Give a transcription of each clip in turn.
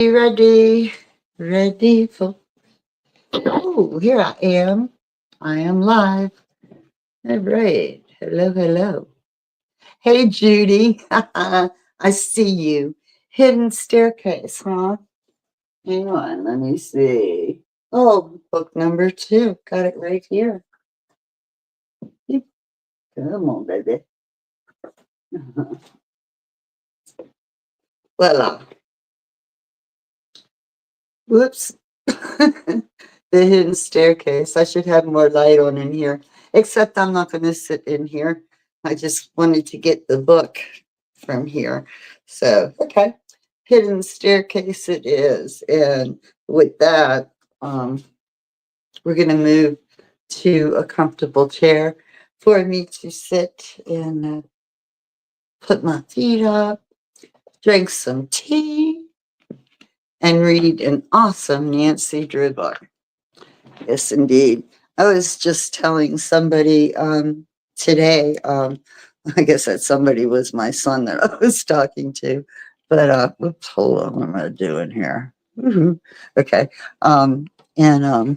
Ready, ready for. Oh, here I am. I am live. All right. Hello, hello. Hey, Judy. I see you. Hidden staircase, huh? Hang on, let me see. Oh, book number 2. Got it right here. Come on, baby. Voila. Whoops. The hidden staircase. I should have more light on in here. Except I'm not going to sit in here. I just wanted to get the book from here. So, okay. Hidden staircase it is. And with that, we're going to move to a comfortable chair for me to sit and put my feet up, drink some tea, and read an awesome Nancy Drew book. Yes, indeed. I was just telling somebody today, I guess that somebody was my son that I was talking to, but whoops, hold on, what am I doing here? Woohoo. Okay. And I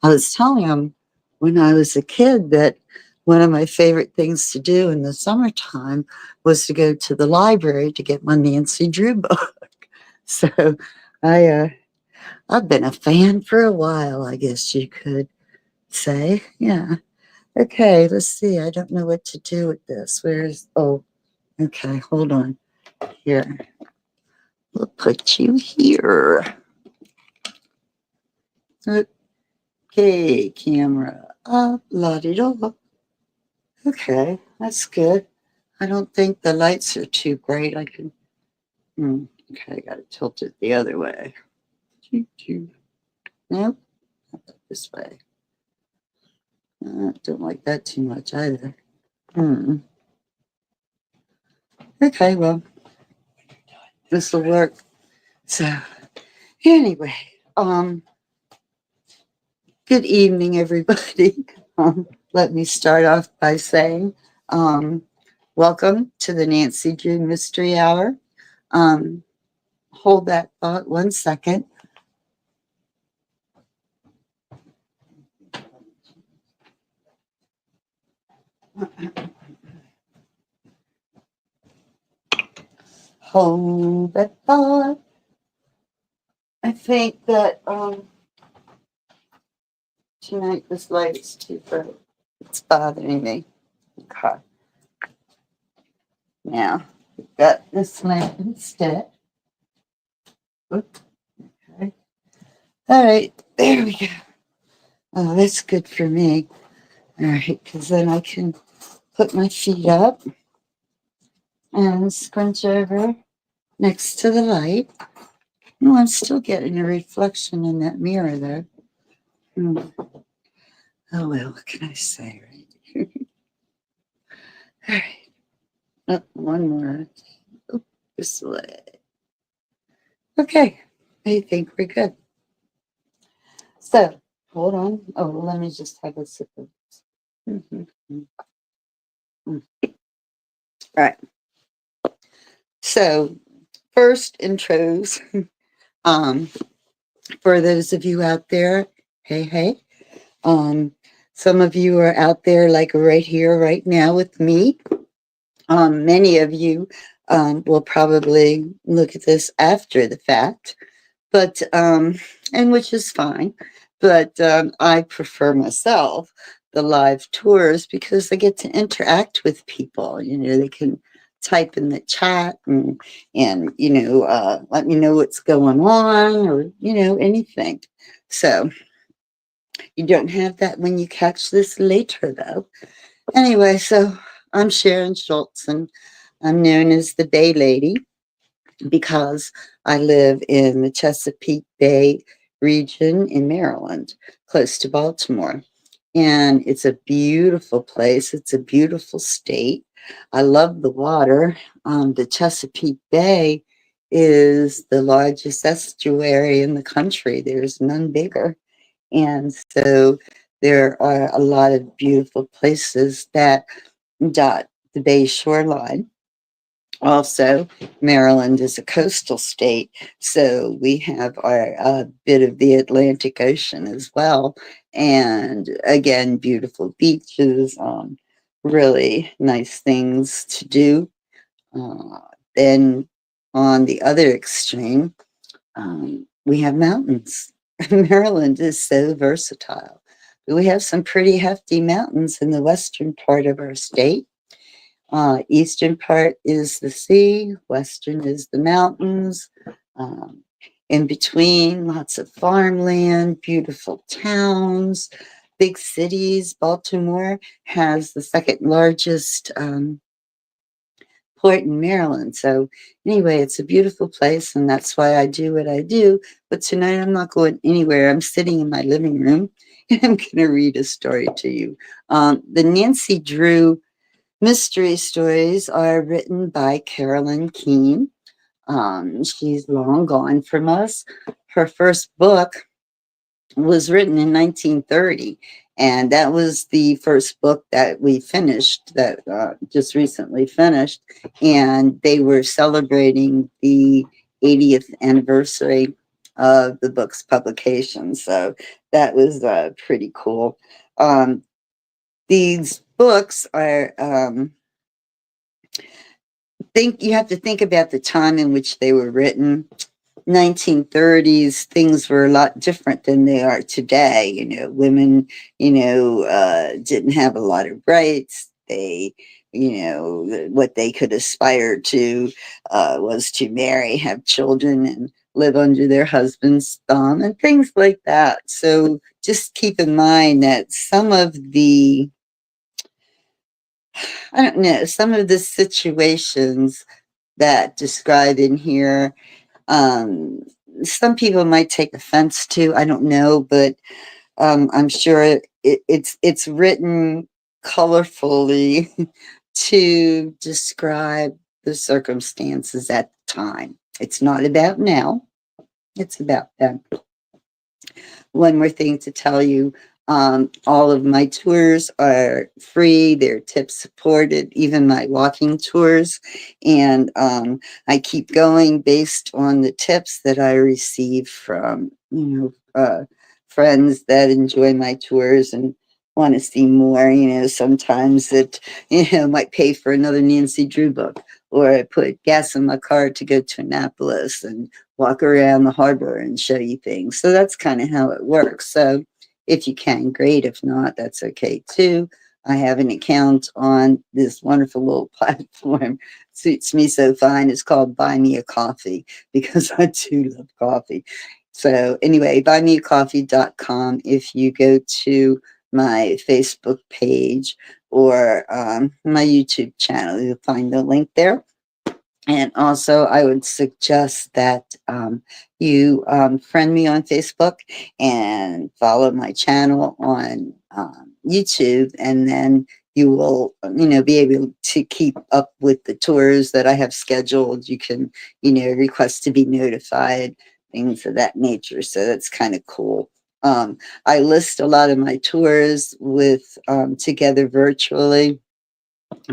was telling him when I was a kid that one of my favorite things to do in the summertime was to go to the library to get my Nancy Drew book. So I I've been a fan for a while, I guess you could say. Yeah. Okay, let's see. I don't know what to do with this. Where's, oh, okay, hold on. Here. We'll put you here. Okay, camera up, la di da. Okay, that's good. I don't think the lights are too bright. I can, okay, I got to tilt it the other way. Nope, this way. Don't like that too much either. Okay, well, this will work. So, anyway, good evening, everybody. Let me start off by saying, welcome to the Nancy Drew Mystery Hour. Hold that thought 1 second. Hold that thought. I think that tonight this light is too bright. It's bothering me. Okay. Now, we've got this lamp instead. Oops. Okay. All right, there we go. Oh, that's good for me. All right, because then I can put my feet up and scrunch over next to the light. No, I'm still getting a reflection in that mirror, though. Oh, well, what can I say, right? All right. Oh, one more. Oh, this way. Okay, I think we're good. So, hold on. Oh, let me just have a sip of this. All right. So, first intros. um, for those of you out there, hey, hey. Some of you are out there like right here, right now with me. Many of you will probably look at this after the fact, but and which is fine. But I prefer myself the live tours because I get to interact with people. You know, they can type in the chat and let me know what's going on or anything. So you don't have that when you catch this later, though. Anyway, so I'm Sharon Schultz, and I'm known as the Bay Lady because I live in the Chesapeake Bay region in Maryland, close to Baltimore. And it's a beautiful place. It's a beautiful state. I love the water. The Chesapeake Bay is the largest estuary in the country. There's none bigger. And so there are a lot of beautiful places that dot the bay shoreline. Also, Maryland is a coastal state, so we have our bit of the Atlantic Ocean as well. And again, beautiful beaches, really nice things to do. Uh, then on the other extreme, we have mountains. Maryland is so versatile. We have some pretty hefty mountains in the western part of our state. Eastern part is the sea, western is the mountains. Um, in between, lots of farmland, beautiful towns, big cities. Baltimore has the second largest port in Maryland. So, anyway, it's a beautiful place, and that's why I do what I do. But tonight, I'm not going anywhere. I'm sitting in my living room, and I'm going to read a story to you. The Nancy Drew mystery stories are written by Carolyn Keene. She's long gone from us. Her first book was written in 1930, and that was the first book that we finished, that just recently finished. And they were celebrating the 80th anniversary of the book's publication. So that was pretty cool. These books are think you have to think about the time in which they were written. 1930s, things were a lot different than they are today. You know, women, didn't have a lot of rights. They, what they could aspire to was to marry, have children, and live under their husband's thumb and things like that. So just keep in mind that I don't know, some of the situations that describe in here, um, some people might take offense to. I don't know, but I'm sure it's written colorfully to describe the circumstances at the time. It's not about now. It's about then. One more thing to tell you, all of my tours are free, they're tip supported, even my walking tours. And I keep going based on the tips that I receive from, friends that enjoy my tours and want to see more. Sometimes it, might pay for another Nancy Drew book, or I put gas in my car to go to Annapolis and walk around the harbor and show you things. So that's kind of how it works. So if you can, great. If not, that's okay too. I have an account on this wonderful little platform. Suits me so fine. It's called Buy Me a Coffee because I do love coffee. So anyway, buymeacoffee.com. If you go to my Facebook page or my YouTube channel, you'll find the link there. And also, I would suggest that you friend me on Facebook and follow my channel on YouTube, and then you will, be able to keep up with the tours that I have scheduled. You can, request to be notified, things of that nature. So that's kind of cool. I list a lot of my tours with together virtually,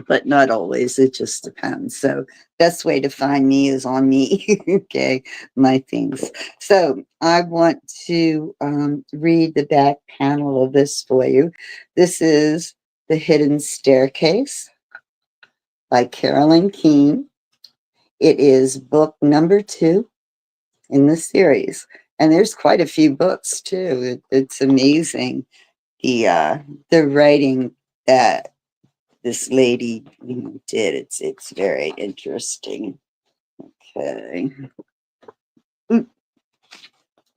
but not always. It just depends. So best way to find me is on me. Okay, my things. So I want to read the back panel of this for you. This is The Hidden Staircase by Carolyn Keene. It is book number 2 in the series. And there's quite a few books too. It's amazing the writing that this lady did. It's very interesting. Okay.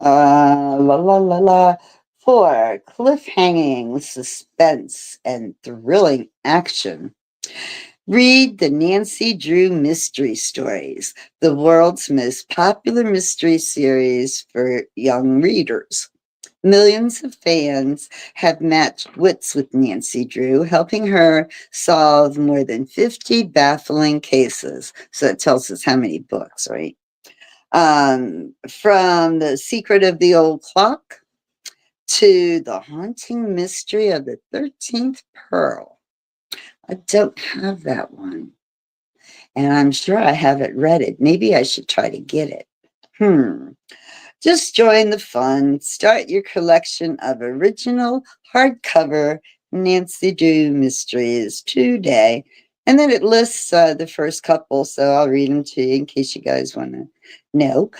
La la la la. For cliffhanging suspense and thrilling action, read the Nancy Drew Mystery Stories, the world's most popular mystery series for young readers. Millions of fans have matched wits with Nancy Drew, helping her solve more than 50 baffling cases. So it tells us how many books, right? From The Secret of the Old Clock to The Haunting Mystery of the 13th Pearl. I don't have that one. and I'm sure I haven't read it. Maybe I should try to get it. Hmm. Just join the fun. Start your collection of original hardcover Nancy Drew mysteries today. And then it lists the first couple, so I'll read them to you in case you guys want to know.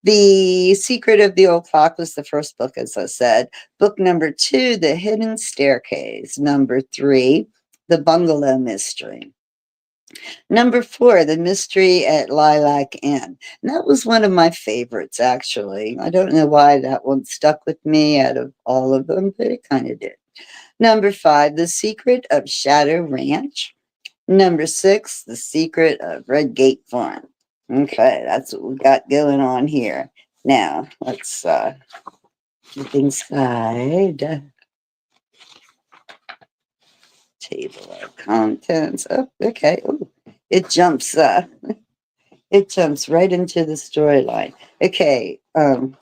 The Secret of the Old Clock was the first book, as I said. Book number 2, The Hidden Staircase. Number 3, The Bungalow Mystery. Number 4, The Mystery at Lilac Inn. And that was one of my favorites, actually. I don't know why that one stuck with me out of all of them, but it kind of did. Number 5, The Secret of Shadow Ranch. Number 6, The Secret of Redgate Farm. Okay, that's what we got going on here. Now, let's look inside. Table of contents. Oh, okay. Ooh, it jumps it jumps right into the storyline. Okay, you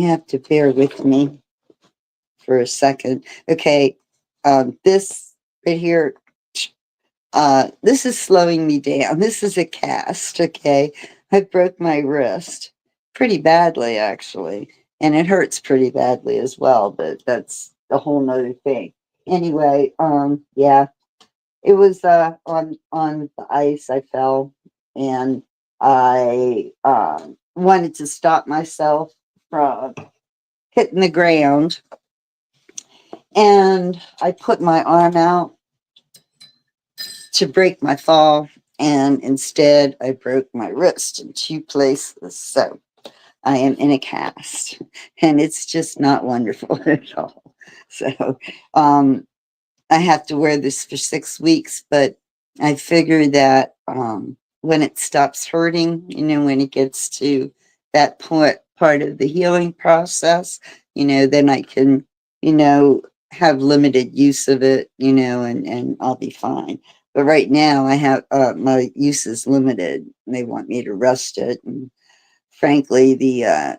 have to bear with me for a second. Okay, this right here, this is slowing me down. This is a cast, okay? I broke my wrist pretty badly, actually, and it hurts pretty badly as well, but that's a whole nother thing. Anyway, yeah, it was on the ice. I fell, and I wanted to stop myself from hitting the ground, and I put my arm out to break my fall, and instead I broke my wrist in 2 places. So I am in a cast, and it's just not wonderful at all. So I have to wear this for 6 weeks, but I figure that when it stops hurting, when it gets to that part of the healing process, then I can, have limited use of it, and I'll be fine. But right now I have my use is limited. They want me to rest it, and frankly, the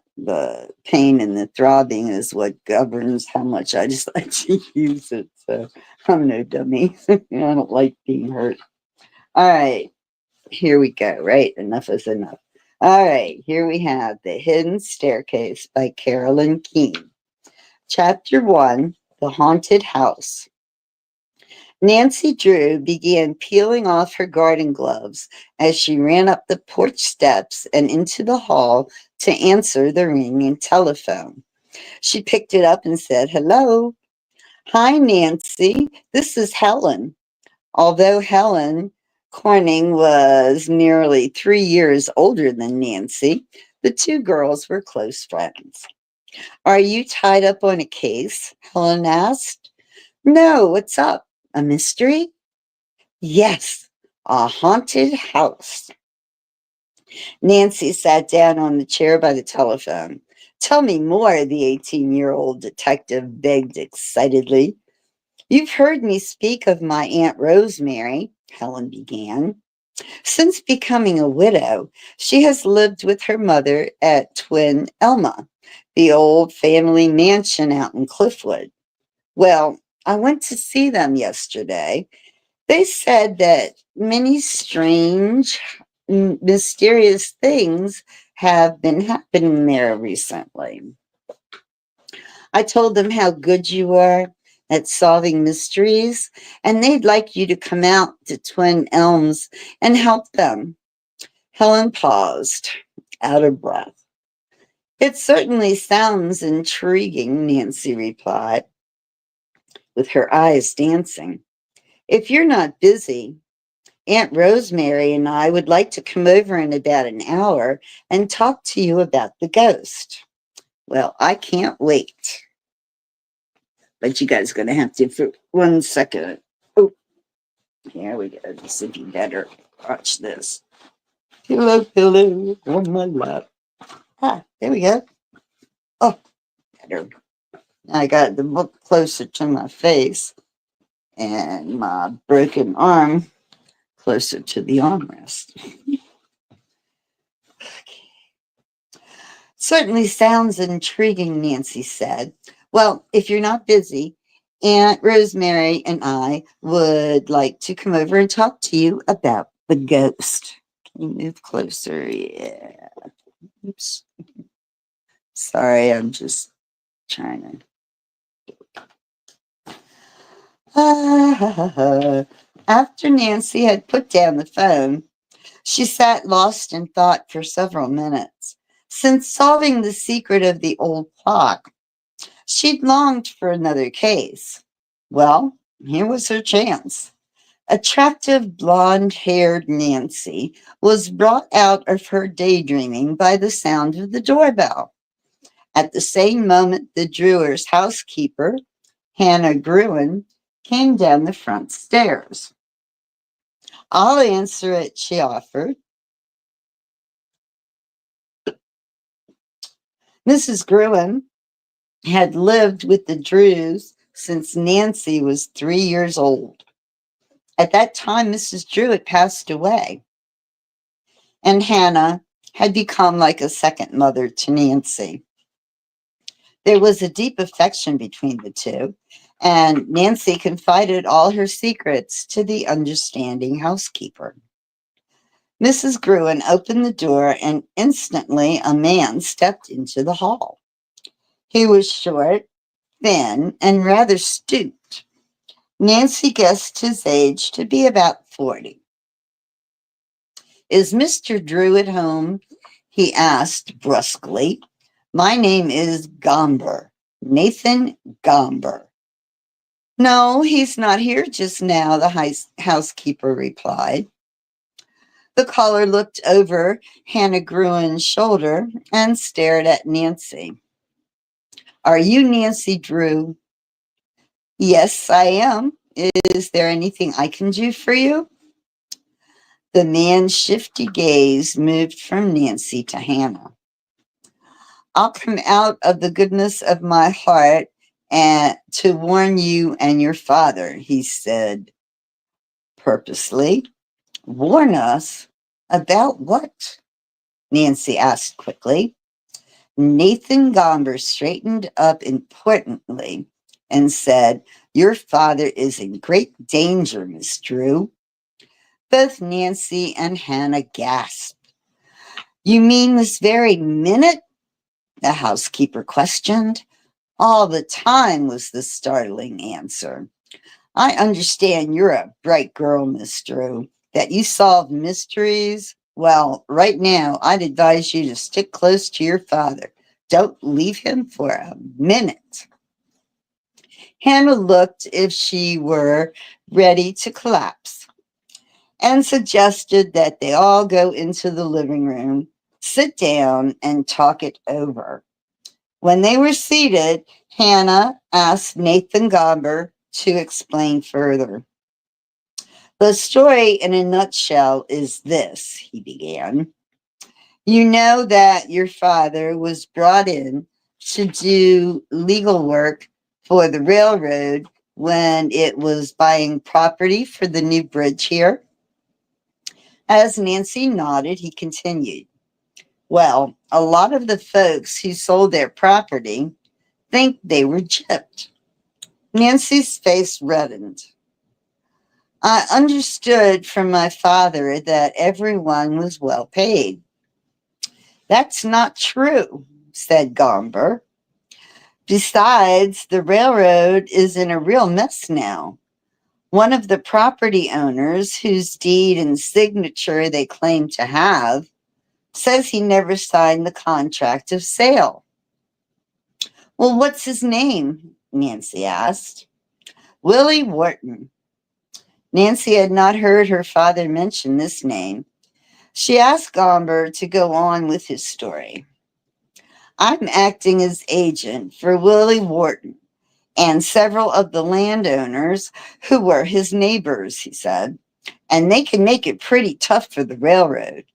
pain and the throbbing is what governs how much I just like to use it. So I'm no dummy. I don't like being hurt. All right, here we go. Right, enough is enough. All right, here we have The Hidden Staircase by Carolyn Keene. Chapter 1, The Haunted House. Nancy Drew began peeling off her garden gloves as she ran up the porch steps and into the hall to answer the ringing telephone. She picked it up and said, "Hello." "Hi, Nancy. This is Helen." Although Helen Corning was nearly 3 years older than Nancy, the two girls were close friends. "Are you tied up on a case?" Helen asked. "No, what's up? A mystery?" "Yes, a haunted house." Nancy sat down on the chair by the telephone. "Tell me more," the 18-year-old detective begged excitedly. "You've heard me speak of my Aunt Rosemary," Helen began. "Since becoming a widow, she has lived with her mother at Twin Elma, the old family mansion out in Cliffwood. Well, I went to see them yesterday. They said that many strange, mysterious things have been happening there recently. I told them how good you are at solving mysteries, and they'd like you to come out to Twin Elms and help them." Helen paused, out of breath. "It certainly sounds intriguing," Nancy replied, with her eyes dancing. "If you're not busy, Aunt Rosemary and I would like to come over in about an hour and talk to you about the ghost." "Well, I can't wait. But you guys are going to have to, for 1 second. Oh, here we go. This would be better. Watch this. Pillow, pillow on my lap. Ah, there we go. Oh, better. I got the book closer to my face and my broken arm closer to the armrest. "Certainly sounds intriguing," Nancy said. "Well, if you're not busy, Aunt Rosemary and I would like to come over and talk to you about the ghost. Can you move closer? Yeah. Oops. Sorry, I'm just trying to. After Nancy had put down the phone, she sat lost in thought for several minutes. Since solving the secret of the old clock, she'd longed for another case. Well, here was her chance. Attractive blonde-haired Nancy was brought out of her daydreaming by the sound of the doorbell. At the same moment, the Drewers' housekeeper, Hannah Gruen, came down the front stairs. I'll answer it, she offered. Mrs. Gruen had lived with the Drews since Nancy was 3 years old. At that time, Mrs. Drew had passed away, and Hannah had become like a second mother to Nancy. There was a deep affection between the two, and Nancy confided all her secrets to the understanding housekeeper. Mrs. Gruen opened the door, and instantly a man stepped into the hall. He was short, thin, and rather stooped. Nancy guessed his age to be about 40. Is Mr. Drew at home? He asked brusquely. My name is Gomber, Nathan Gomber. No, he's not here just now, the housekeeper replied. The caller looked over Hannah Gruen's shoulder and stared at Nancy. Are you Nancy Drew? Yes, I am. Is there anything I can do for you? The man's shifty gaze moved from Nancy to Hannah. I'll come out of the goodness of my heart and to warn you and your father, he said purposely. Warn us? About what? Nancy asked quickly. Nathan Gomber straightened up importantly and said, your father is in great danger, Miss Drew. Both Nancy and Hannah gasped. You mean this very minute? The housekeeper questioned. All the time, was the startling answer. I understand you're a bright girl, Miss Drew, that you solve mysteries. Well, right now, I'd advise you to stick close to your father. Don't leave him for a minute. Hannah looked if she were ready to collapse and suggested that they all go into the living room, sit down, and talk it over. When they were seated, Hannah asked Nathan Gomber to explain further. The story in a nutshell is this, he began. You know that your father was brought in to do legal work for the railroad when it was buying property for the new bridge here? As Nancy nodded, he continued. Well, a lot of the folks who sold their property think they were gypped. Nancy's face reddened. I understood from my father that everyone was well paid. That's not true, said Gomber. Besides, the railroad is in a real mess now. One of the property owners, whose deed and signature they claim to have, says he never signed the contract of sale. Well, what's his name? Nancy asked. Willie Wharton. Nancy had not heard her father mention this name. She asked Gomber to go on with his story. I'm acting as agent for Willie Wharton and several of the landowners who were his neighbors, he said, and they can make it pretty tough for the railroad.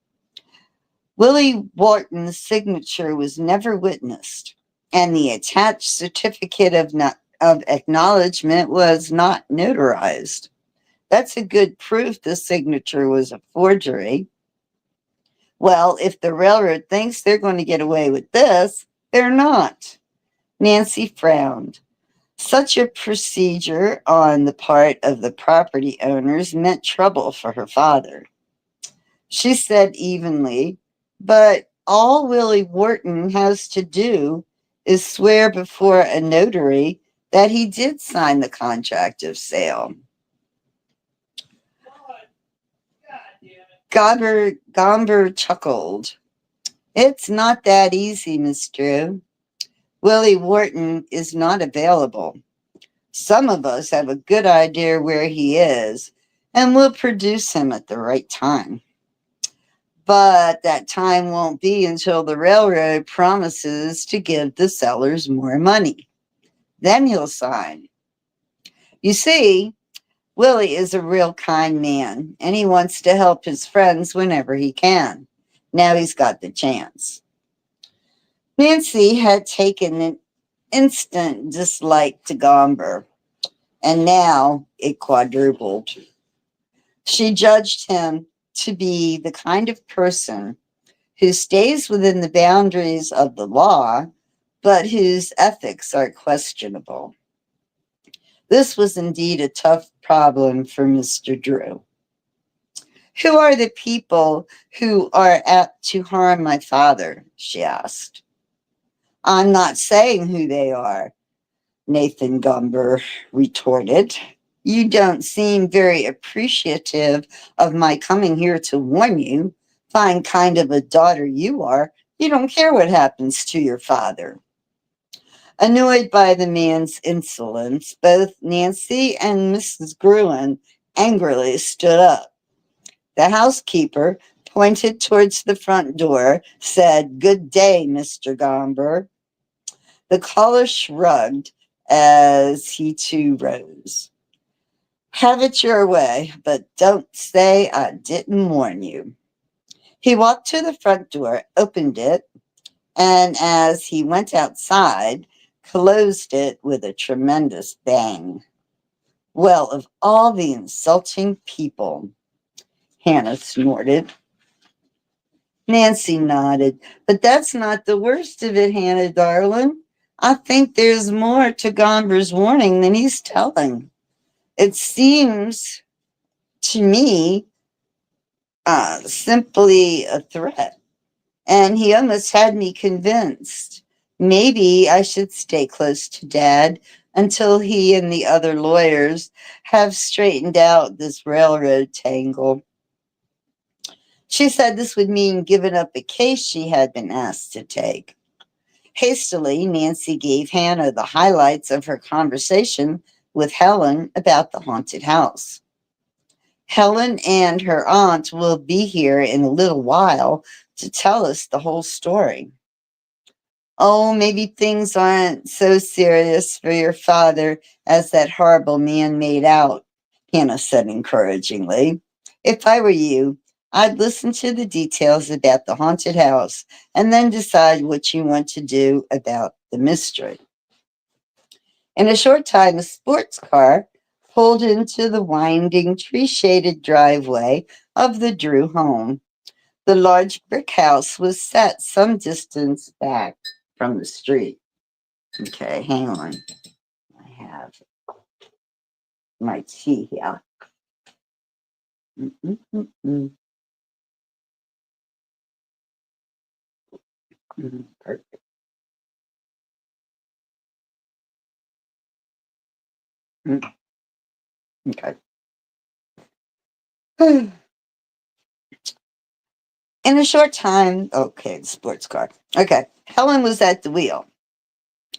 Willie Wharton's signature was never witnessed, and the attached certificate of acknowledgement was not notarized. That's a good proof the signature was a forgery. Well, if the railroad thinks they're going to get away with this, they're not. Nancy frowned. Such a procedure on the part of the property owners meant trouble for her father. She said evenly, but all Willie Wharton has to do is swear before a notary that he did sign the contract of sale. Gomber chuckled. It's not that easy, Miss Drew. Willie Wharton is not available. Some of us have a good idea where he is, and we'll produce him at the right time. But that time won't be until the railroad promises to give the sellers more money. Then he'll sign. You see, Willie is a real kind man, and he wants to help his friends whenever he can. Now he's got the chance. Nancy had taken an instant dislike to Gomber, and now it quadrupled. She judged him to be the kind of person who stays within the boundaries of the law, but whose ethics are questionable. This was indeed a tough problem for Mr. Drew. Who are the people who are apt to harm my father? She asked. I'm not saying who they are, Nathan Gumber retorted. You don't seem very appreciative of my coming here to warn you. Fine kind of a daughter you are. You don't care what happens to your father. Annoyed by the man's insolence, both Nancy and Mrs. Gruen angrily stood up. The housekeeper pointed towards the front door, said, Good day, Mr. Gomber. The caller shrugged as he too rose. Have it your way, but don't say I didn't warn you. He walked to the front door, opened it, and as he went outside, closed it with a tremendous bang. Well, of all the insulting people, Hannah snorted. Nancy nodded. But that's not the worst of it, Hannah, darling. I think there's more to Gomber's warning than he's telling. It seems to me simply a threat. And he almost had me convinced. Maybe I should stay close to Dad until he and the other lawyers have straightened out this railroad tangle. She said this would mean giving up a case she had been asked to take. Hastily, Nancy gave Hannah the highlights of her conversation with Helen about the haunted house. Helen and her aunt will be here in a little while to tell us the whole story. Oh, maybe things aren't so serious for your father as that horrible man made out, Hannah said encouragingly. If I were you, I'd listen to the details about the haunted house and then decide what you want to do about the mystery. In a short time, a sports car pulled into the winding, tree-shaded driveway of the Drew home. The large brick house was set some distance back from the street. Okay, hang on. I have my tea here. Perfect. Okay. In a short time, okay, the sports car. Okay, Helen was at the wheel,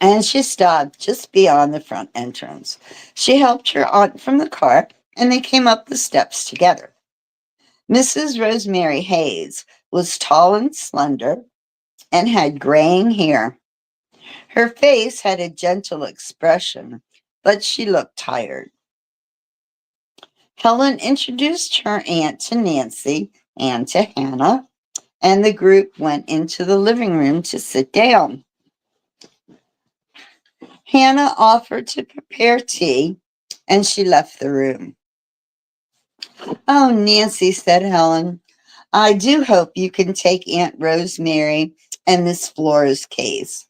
and she stopped just beyond the front entrance. She helped her aunt from the car, and they came up the steps together. Mrs. Rosemary Hayes was tall and slender and had graying hair. Her face had a gentle expression, but she looked tired. Helen introduced her aunt to Nancy and to Hannah, and the group went into the living room to sit down. Hannah offered to prepare tea, and she left the room. Oh, Nancy, said Helen, I do hope you can take Aunt Rosemary and Miss Flora's case.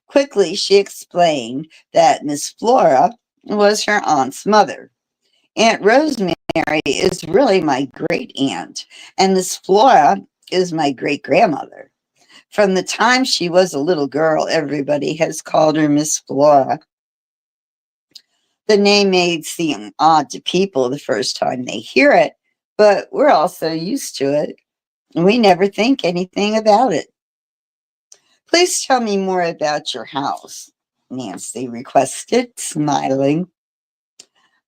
Quickly, she explained that Miss Flora was her aunt's mother. Aunt Rosemary Rosemary is really my great aunt, and this Flora is my great grandmother. From the time she was a little girl, everybody has called her Miss Flora. The name may seem odd to people the first time they hear it, but we're all so used to it, and we never think anything about it. Please tell me more about your house, Nancy requested, smiling.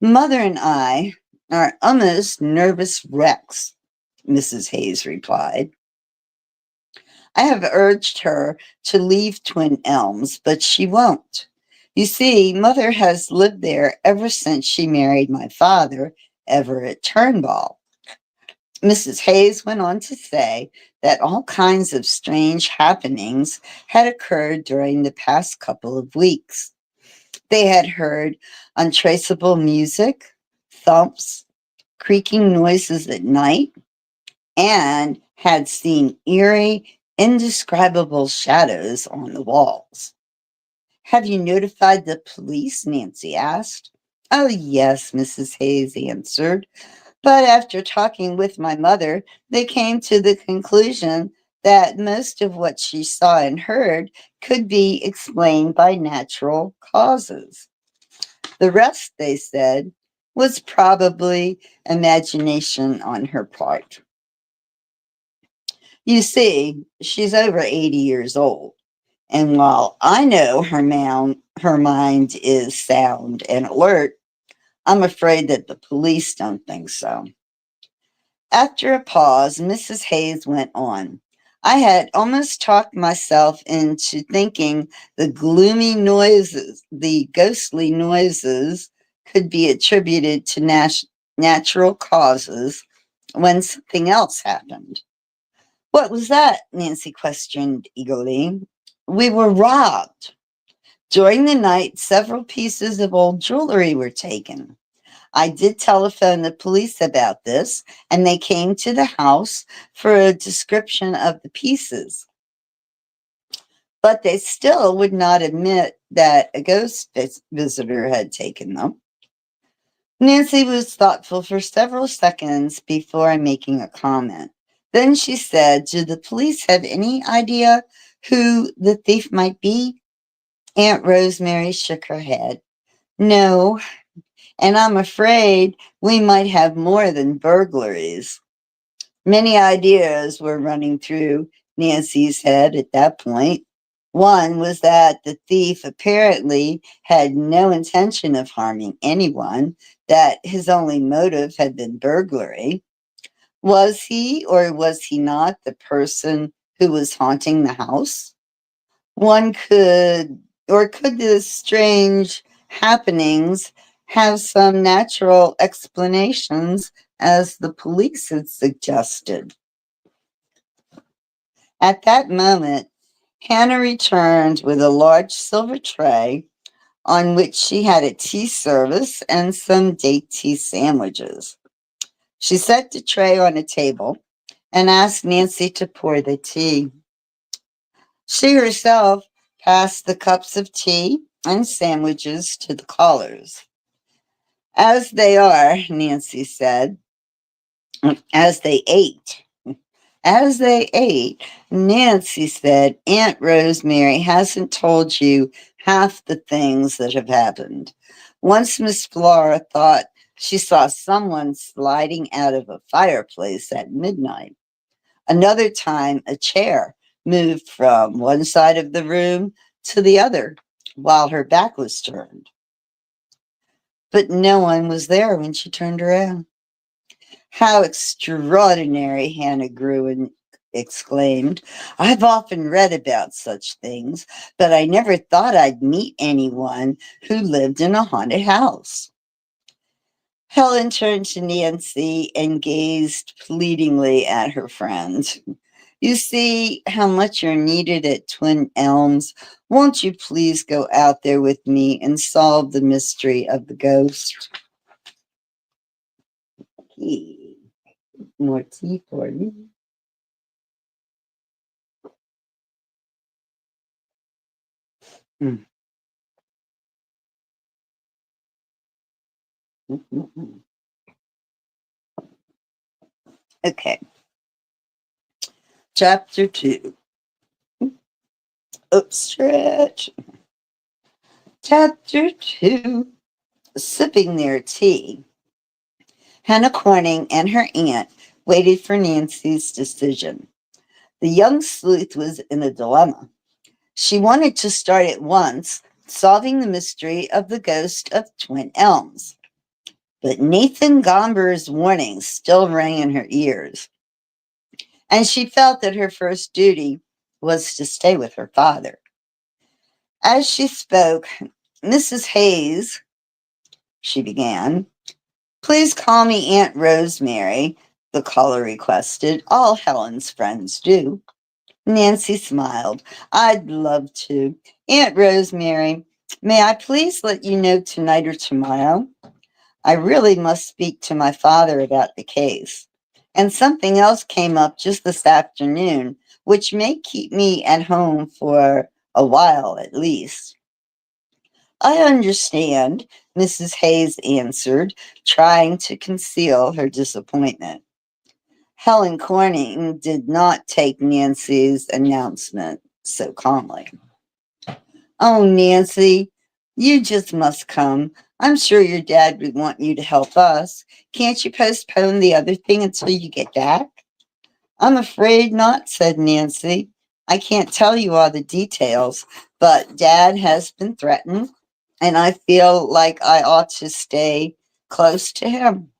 Mother and I are almost nervous wrecks, Mrs. Hayes replied. I have urged her to leave Twin Elms, but she won't. You see, Mother has lived there ever since she married my father, Everett Turnbull. Mrs. Hayes went on to say that all kinds of strange happenings had occurred during the past couple of weeks. They had heard untraceable music, thumps, creaking noises at night, and had seen eerie, indescribable shadows on the walls. Have you notified the police? Nancy asked. Oh, yes, Mrs. Hayes answered. But after talking with my mother, they came to the conclusion that most of what she saw and heard could be explained by natural causes. The rest, they said, was probably imagination on her part. You see, she's over 80 years old, and while I know her mind is sound and alert, I'm afraid that the police don't think so. After a pause, Mrs. Hayes went on. I had almost talked myself into thinking the gloomy noises, the ghostly noises, could be attributed to natural causes when something else happened. What was that? Nancy questioned eagerly. We were robbed. During the night, several pieces of old jewelry were taken. I did telephone the police about this, and they came to the house for a description of the pieces. But they still would not admit that a ghost visitor had taken them. Nancy was thoughtful for several seconds before making a comment. Then she said, do the police have any idea who the thief might be? Aunt Rosemary shook her head. No, and I'm afraid we might have more than burglaries. Many ideas were running through Nancy's head at that point. One was that the thief apparently had no intention of harming anyone, that his only motive had been burglary. Was he or was he not the person who was haunting the house? One could, or could the strange happenings have some natural explanations, as the police had suggested? At that moment, Hannah returned with a large silver tray on which she had a tea service and some date tea sandwiches. She set the tray on a table and asked Nancy to pour the tea. She herself passed the cups of tea and sandwiches to the callers. As they are, Nancy said, as they ate. As they ate, Nancy said, Aunt Rosemary hasn't told you half the things that have happened. Once Miss Flora thought she saw someone sliding out of a fireplace at midnight. Another time, a chair moved from one side of the room to the other while her back was turned. But no one was there when she turned around. How extraordinary, Hannah Gruen exclaimed. I've often read about such things, but I never thought I'd meet anyone who lived in a haunted house. Helen turned to Nancy and gazed pleadingly at her friend. You see how much you're needed at Twin Elms. Won't you please go out there with me and solve the mystery of the ghost? More tea for me. Mm. Okay, chapter 2. Oops, stretch. Chapter 2. Sipping their tea, Hannah Corning and her aunt waited for Nancy's decision. The young sleuth was in a dilemma. She wanted to start at once solving the mystery of the ghost of Twin Elms. But Nathan Gomber's warnings still rang in her ears, and she felt that her first duty was to stay with her father. As she spoke, Mrs. Hayes, she began, please call me Aunt Rosemary, the caller requested. All Helen's friends do. Nancy smiled. I'd love to. Aunt Rosemary, may I please let you know tonight or tomorrow? I really must speak to my father about the case. And something else came up just this afternoon, which may keep me at home for a while at least. I understand, Mrs. Hayes answered, trying to conceal her disappointment. Helen Corning did not take Nancy's announcement so calmly. Oh, Nancy, you just must come. I'm sure your dad would want you to help us. Can't you postpone the other thing until you get back? I'm afraid not, said Nancy. I can't tell you all the details, but Dad has been threatened, and I feel like I ought to stay close to him.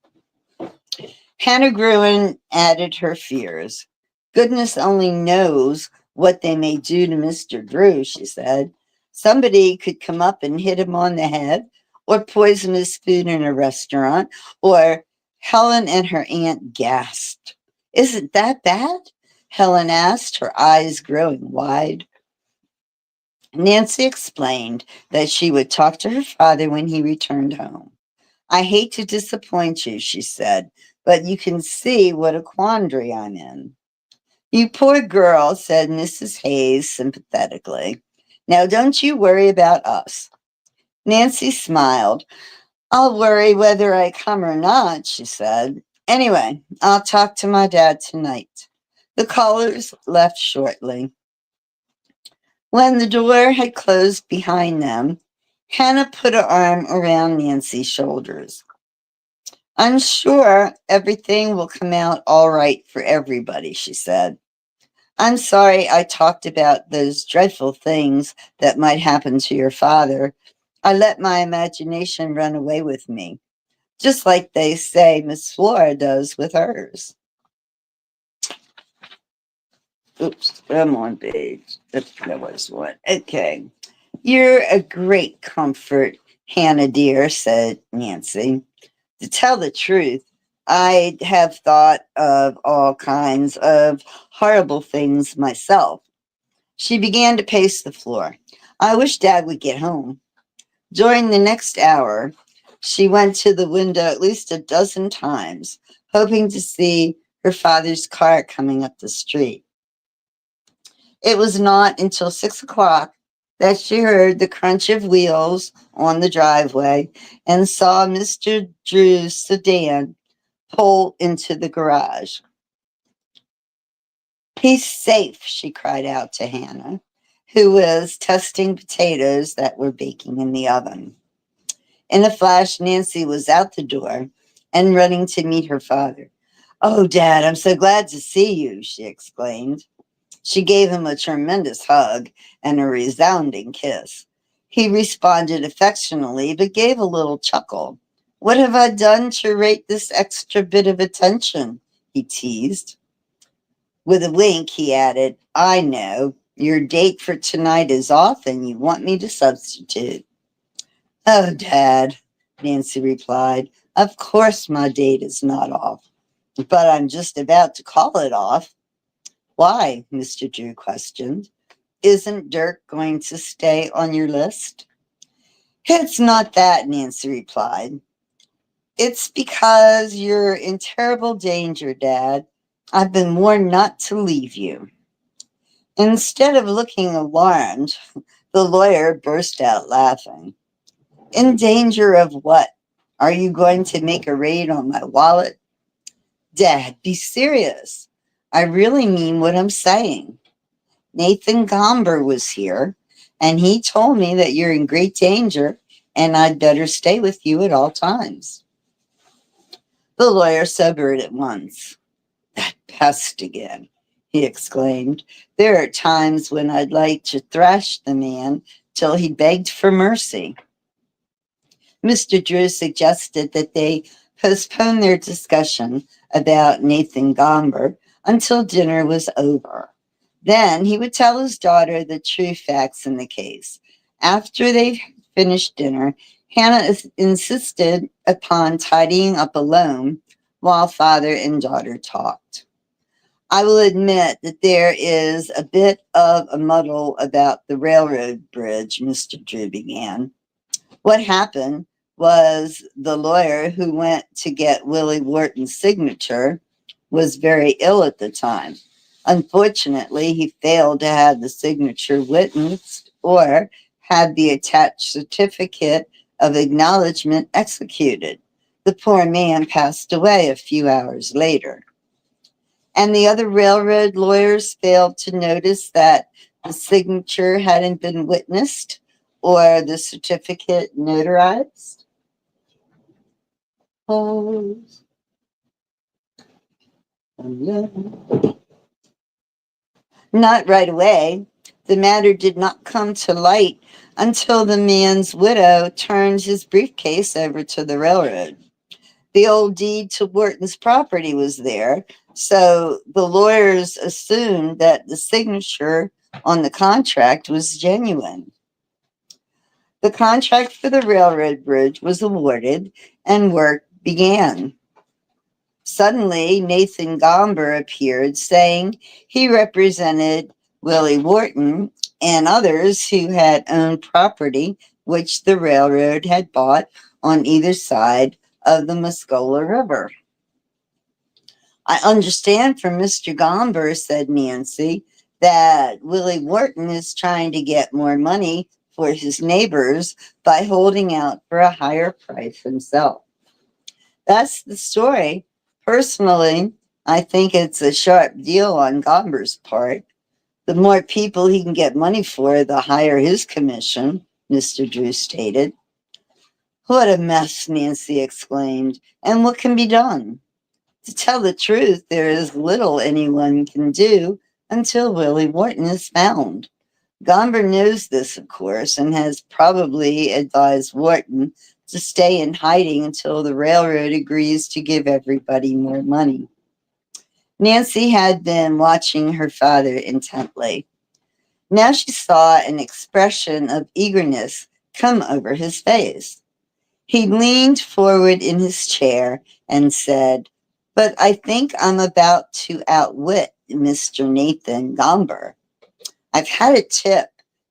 Hannah Gruen added her fears. Goodness only knows what they may do to Mr. Drew, she said. Somebody could come up and hit him on the head, or poison his food in a restaurant, or Helen and her aunt gasped. Is it that bad? Helen asked, her eyes growing wide. Nancy explained that she would talk to her father when he returned home. I hate to disappoint you, she said, but you can see what a quandary I'm in. You poor girl, said Mrs. Hayes sympathetically. Now don't you worry about us. Nancy smiled. I'll worry whether I come or not, she said. Anyway, I'll talk to my dad tonight. The callers left shortly. When the door had closed behind them, Hannah put her arm around Nancy's shoulders. I'm sure everything will come out all right for everybody, she said. I'm sorry I talked about those dreadful things that might happen to your father. I let my imagination run away with me, just like they say Miss Flora does with hers. Oops, I'm on page. That was one. Okay. You're a great comfort, Hannah dear, said Nancy. To tell the truth, I have thought of all kinds of horrible things myself. She began to pace the floor. I wish Dad would get home. During the next hour, she went to the window at least a dozen times, hoping to see her father's car coming up the street. It was not until 6 o'clock that she heard the crunch of wheels on the driveway and saw Mr. Drew's sedan pull into the garage. He's safe, she cried out to Hannah, who was testing potatoes that were baking in the oven. In a flash, Nancy was out the door and running to meet her father. Oh, Dad, I'm so glad to see you, she exclaimed. She gave him a tremendous hug and a resounding kiss. He responded affectionately, but gave a little chuckle. What have I done to rate this extra bit of attention? He teased. With a wink, he added, I know. Your date for tonight is off and you want me to substitute. Oh, Dad, Nancy replied. Of course my date is not off, but I'm just about to call it off. Why? Mr. Drew questioned. Isn't Dirk going to stay on your list? It's not that, Nancy replied. It's because you're in terrible danger, Dad. I've been warned not to leave you. Instead of looking alarmed, the lawyer burst out laughing. In danger of what? Are you going to make a raid on my wallet? Dad, be serious. I really mean what I'm saying. Nathan Gomber was here, and he told me that you're in great danger and I'd better stay with you at all times. The lawyer sobered at once. That pest again, he exclaimed. There are times when I'd like to thrash the man till he begged for mercy. Mr. Drew suggested that they postpone their discussion about Nathan Gomber until dinner was over. Then he would tell his daughter the true facts in the case. After they finished dinner, Hannah insisted upon tidying up alone while father and daughter talked. I will admit that there is a bit of a muddle about the railroad bridge, Mr. Drew began. What happened was the lawyer who went to get Willie Wharton's signature was very ill at the time. Unfortunately, he failed to have the signature witnessed or had the attached certificate of acknowledgement executed. The poor man passed away a few hours later. And the other railroad lawyers failed to notice that the signature hadn't been witnessed or the certificate notarized. Pause. Not right away. The matter did not come to light until the man's widow turned his briefcase over to the railroad. The old deed to Wharton's property was there, so the lawyers assumed that the signature on the contract was genuine. The contract for the railroad bridge was awarded and work began. Suddenly, Nathan Gomber appeared saying he represented Willie Wharton and others who had owned property which the railroad had bought on either side of the Muscola River. I understand from Mr. Gomber, said Nancy, that Willie Wharton is trying to get more money for his neighbors by holding out for a higher price himself. That's the story. Personally, I think it's a sharp deal on Gomber's part. The more people he can get money for, the higher his commission, Mr. Drew stated. What a mess, Nancy exclaimed. And what can be done? To tell the truth, there is little anyone can do until Willie Wharton is found. Gomber knows this, of course, and has probably advised Wharton to stay in hiding until the railroad agrees to give everybody more money. Nancy had been watching her father intently. Now she saw an expression of eagerness come over his face. He leaned forward in his chair and said, But I think I'm about to outwit Mr. Nathan Gomber. I've had a tip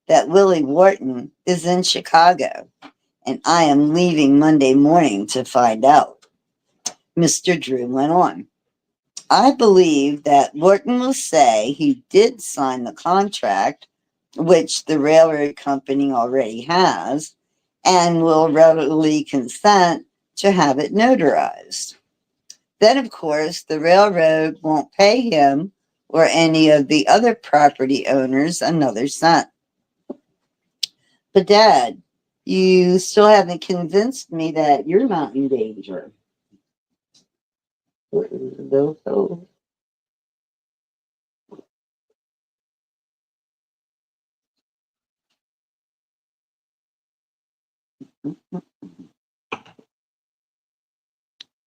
that Willie Wharton is in Chicago, and I am leaving Monday morning to find out. Mr. Drew went on. I believe that Wharton will say he did sign the contract, which the railroad company already has, and will readily consent to have it notarized. Then, of course, the railroad won't pay him or any of the other property owners another cent. But, Dad, you still haven't convinced me that you're not in danger.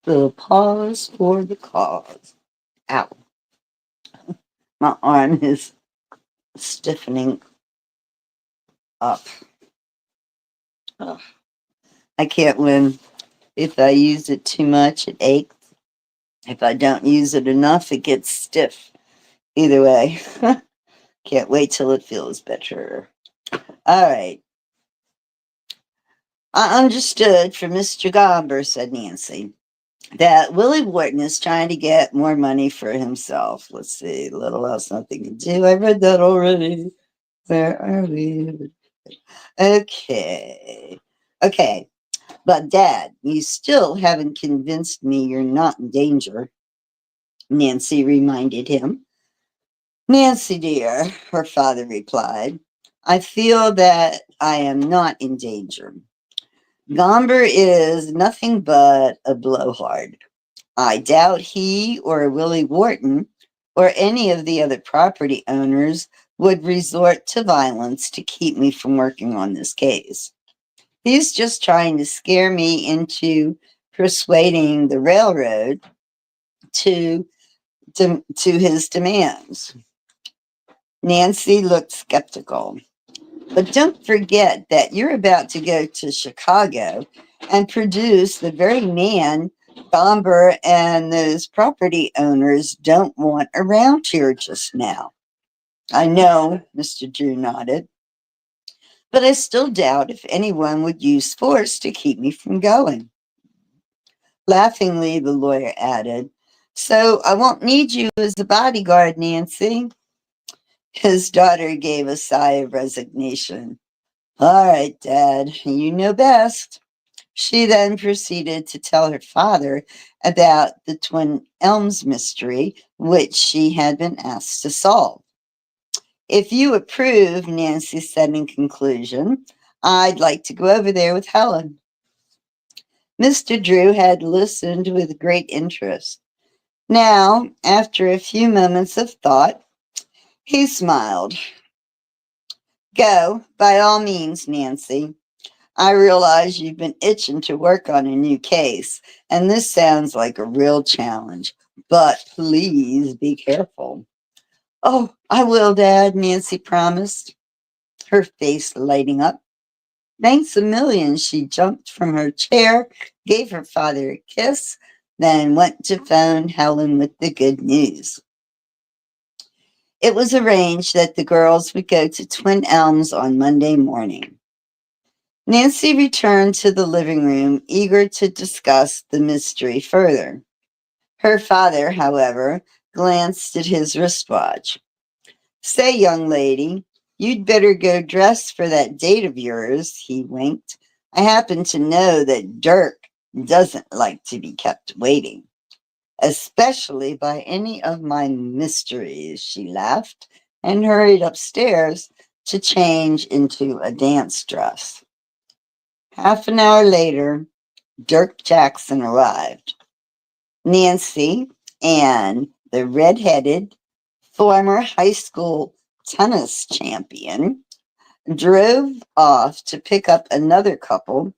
The pause for the cause. Ow. My arm is stiffening up. Ugh. I can't win. If I use it too much, it aches. If I don't use it enough, it gets stiff. Either way, can't wait till it feels better. All right. I understood from Mr. Gomber, said Nancy, that Willie Wharton is trying to get more money for himself. Let's see, little else, nothing to do. I read that already. Where are we? Okay. Okay. But Dad, you still haven't convinced me you're not in danger. Nancy reminded him. Nancy, dear, her father replied, I feel that I am not in danger. Gomber is nothing but a blowhard. I doubt he or Willie Wharton or any of the other property owners would resort to violence to keep me from working on this case. He's just trying to scare me into persuading the railroad to, to his demands. Nancy looked skeptical. But don't forget that you're about to go to Chicago and produce the very man Gomber and those property owners don't want around here just now. I know, Mr. Drew nodded, but I still doubt if anyone would use force to keep me from going. Laughingly, the lawyer added, so I won't need you as a bodyguard, Nancy. His daughter gave a sigh of resignation. All right, Dad, you know best. She then proceeded to tell her father about the Twin Elms mystery, which she had been asked to solve. If you approve, Nancy said in conclusion, I'd like to go over there with Helen. Mr. Drew had listened with great interest. Now, after a few moments of thought, he smiled. Go, by all means, Nancy. I realize you've been itching to work on a new case, and this sounds like a real challenge, but please be careful. Oh, I will, Dad, Nancy promised, her face lighting up. Thanks a million. She jumped from her chair, gave her father a kiss, then went to phone Helen with the good news. It was arranged that the girls would go to Twin Elms on Monday morning. Nancy returned to the living room, eager to discuss the mystery further. Her father, however, glanced at his wristwatch. Say, young lady, you'd better go dress for that date of yours, he winked. I happen to know that Dirk doesn't like to be kept waiting, especially by any of my mysteries, she laughed and hurried upstairs to change into a dance dress. Half an hour later, Dirk Jackson arrived. Nancy and the red-headed former high school tennis champion drove off to pick up another couple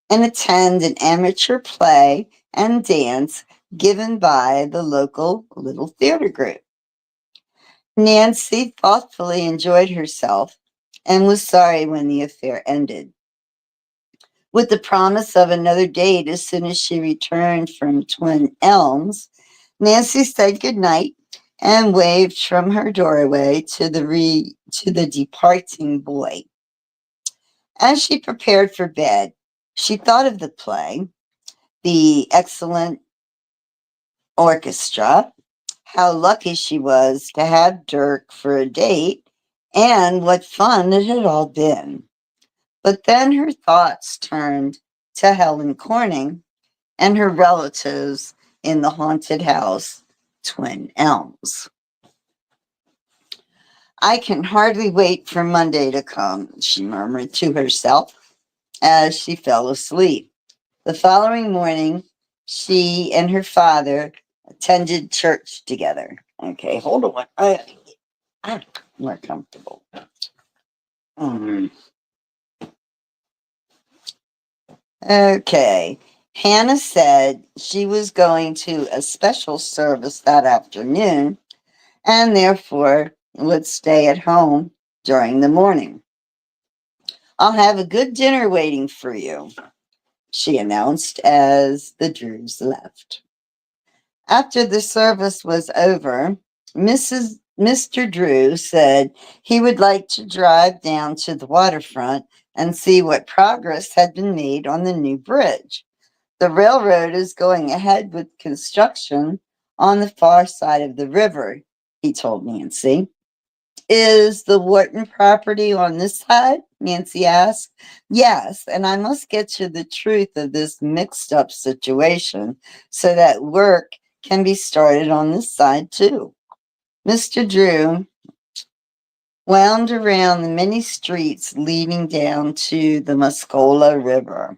and attend an amateur play and dance given by the local little theater group. Nancy thoughtfully enjoyed herself and was sorry when the affair ended. With the promise of another date as soon as she returned from Twin Elms, Nancy said goodnight and waved from her doorway to the departing boy. As she prepared for bed, she thought of the play, the excellent orchestra, how lucky she was to have Dirk for a date, and what fun it had all been. But then her thoughts turned to Helen Corning and her relatives in the haunted house, Twin Elms. I can hardly wait for Monday to come, she murmured to herself as she fell asleep. The following morning, she and her father attended church together. Okay, hold on. I'm more comfortable. Okay. Hannah said she was going to a special service that afternoon and therefore would stay at home during the morning. I'll have a good dinner waiting for you, she announced as the Drews left. After the service was over, Mr. Drew said he would like to drive down to the waterfront and see what progress had been made on the new bridge. The railroad is going ahead with construction on the far side of the river, he told Nancy. Is the Wharton property on this side? Nancy asked. Yes, and I must get to the truth of this mixed up situation so that work can be started on this side too. Mr. Drew wound around the many streets leading down to the Muskoka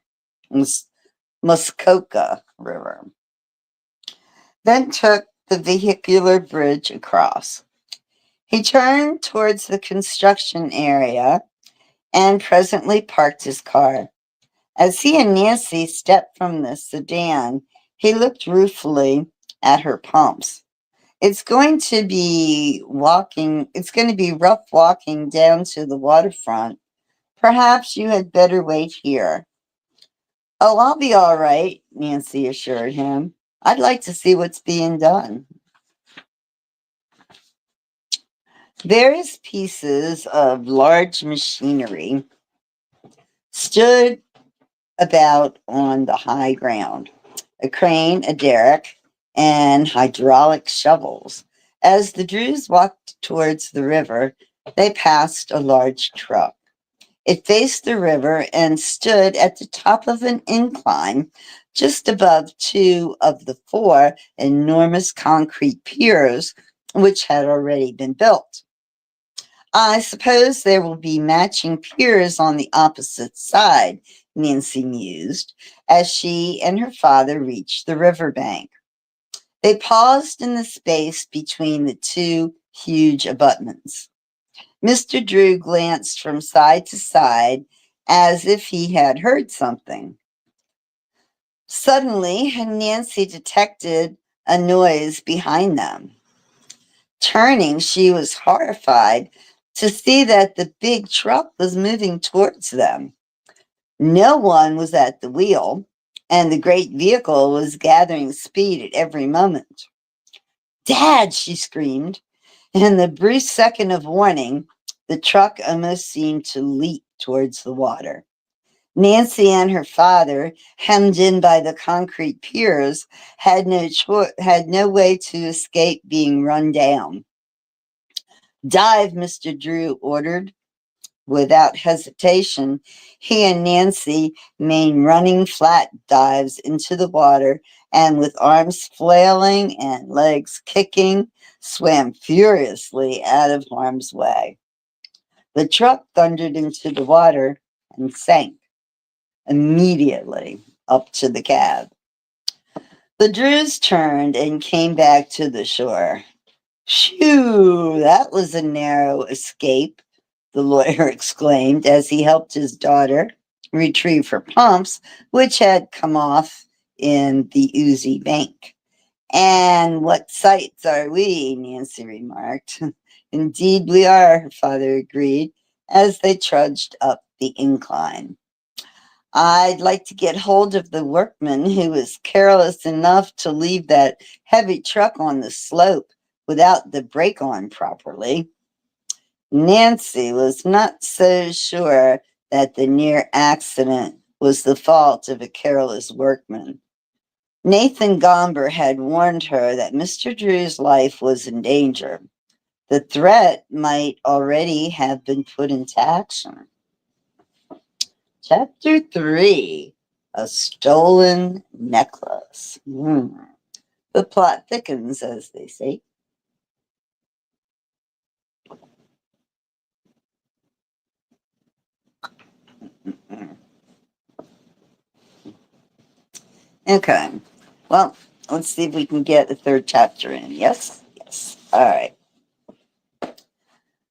River, then took the vehicular bridge across. He turned towards the construction area and presently parked his car. As he and Nancy stepped from the sedan, he looked ruefully at her pumps. It's going to be rough walking down to the waterfront. Perhaps you had better wait here. Oh, I'll be all right, Nancy assured him. I'd like to see what's being done. Various pieces of large machinery stood about on the high ground: a crane, a derrick, and hydraulic shovels. As the Drews walked towards the river, they passed a large truck. It faced the river and stood at the top of an incline just above two of the four enormous concrete piers which had already been built. I suppose there will be matching piers on the opposite side, Nancy mused, as she and her father reached the riverbank. They paused in the space between the two huge abutments. Mr. Drew glanced from side to side as if he had heard something. Suddenly, Nancy detected a noise behind them. Turning, she was horrified to see that the big truck was moving towards them. No one was at the wheel, and the great vehicle was gathering speed at every moment. "Dad!" she screamed. In the brief second of warning, the truck almost seemed to leap towards the water. Nancy and her father, hemmed in by the concrete piers, had no way to escape being run down. "Dive," Mr. Drew ordered. Without hesitation, he and Nancy made running flat dives into the water and, with arms flailing and legs kicking, swam furiously out of harm's way. The truck thundered into the water and sank immediately up to the cab. The Drews turned and came back to the shore. "Phew, that was a narrow escape," the lawyer exclaimed as he helped his daughter retrieve her pumps, which had come off in the oozy bank. "And what sights are we?" Nancy remarked. "Indeed we are," her father agreed as they trudged up the incline. "I'd like to get hold of the workman who was careless enough to leave that heavy truck on the slope without the brake on properly." Nancy was not so sure that the near accident was the fault of a careless workman. Nathan Gomber had warned her that Mr. Drew's life was in danger. The threat might already have been put into action. Chapter 3: A Stolen Necklace. The plot thickens, as they say. Okay. Well, let's see if we can get the third chapter in. Yes? Yes. All right.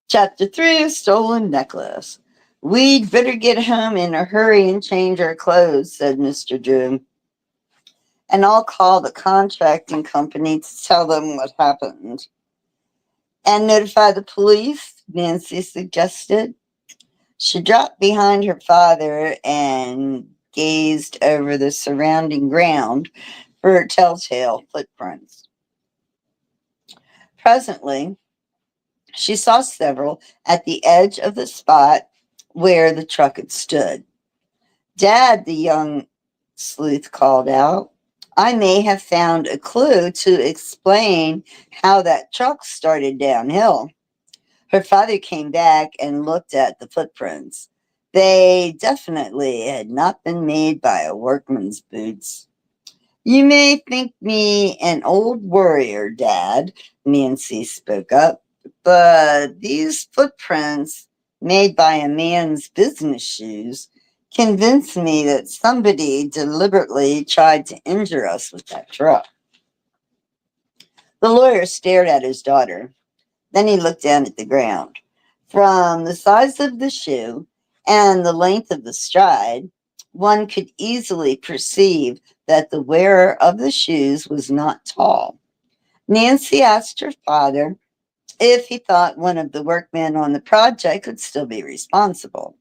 Chapter 3: A Stolen Necklace. "We'd better get home in a hurry and change our clothes," said Mr. Drew. "And I'll call the contracting company to tell them what happened." "And notify the police," Nancy suggested. She dropped behind her father and gazed over the surrounding ground for her telltale footprints. Presently, she saw several at the edge of the spot where the truck had stood. "Dad," the young sleuth called out, "I may have found a clue to explain how that truck started downhill." Her father came back and looked at the footprints. They definitely had not been made by a workman's boots. You may think me an old warrior, Dad, Nancy spoke up, but these footprints made by a man's business shoes convince me that somebody deliberately tried to injure us with that truck. The lawyer stared at his daughter. Then he looked down at the ground. From the size of the shoe and the length of the stride, one could easily perceive that the wearer of the shoes was not tall. Nancy asked her father if he thought one of the workmen on the project could still be responsible.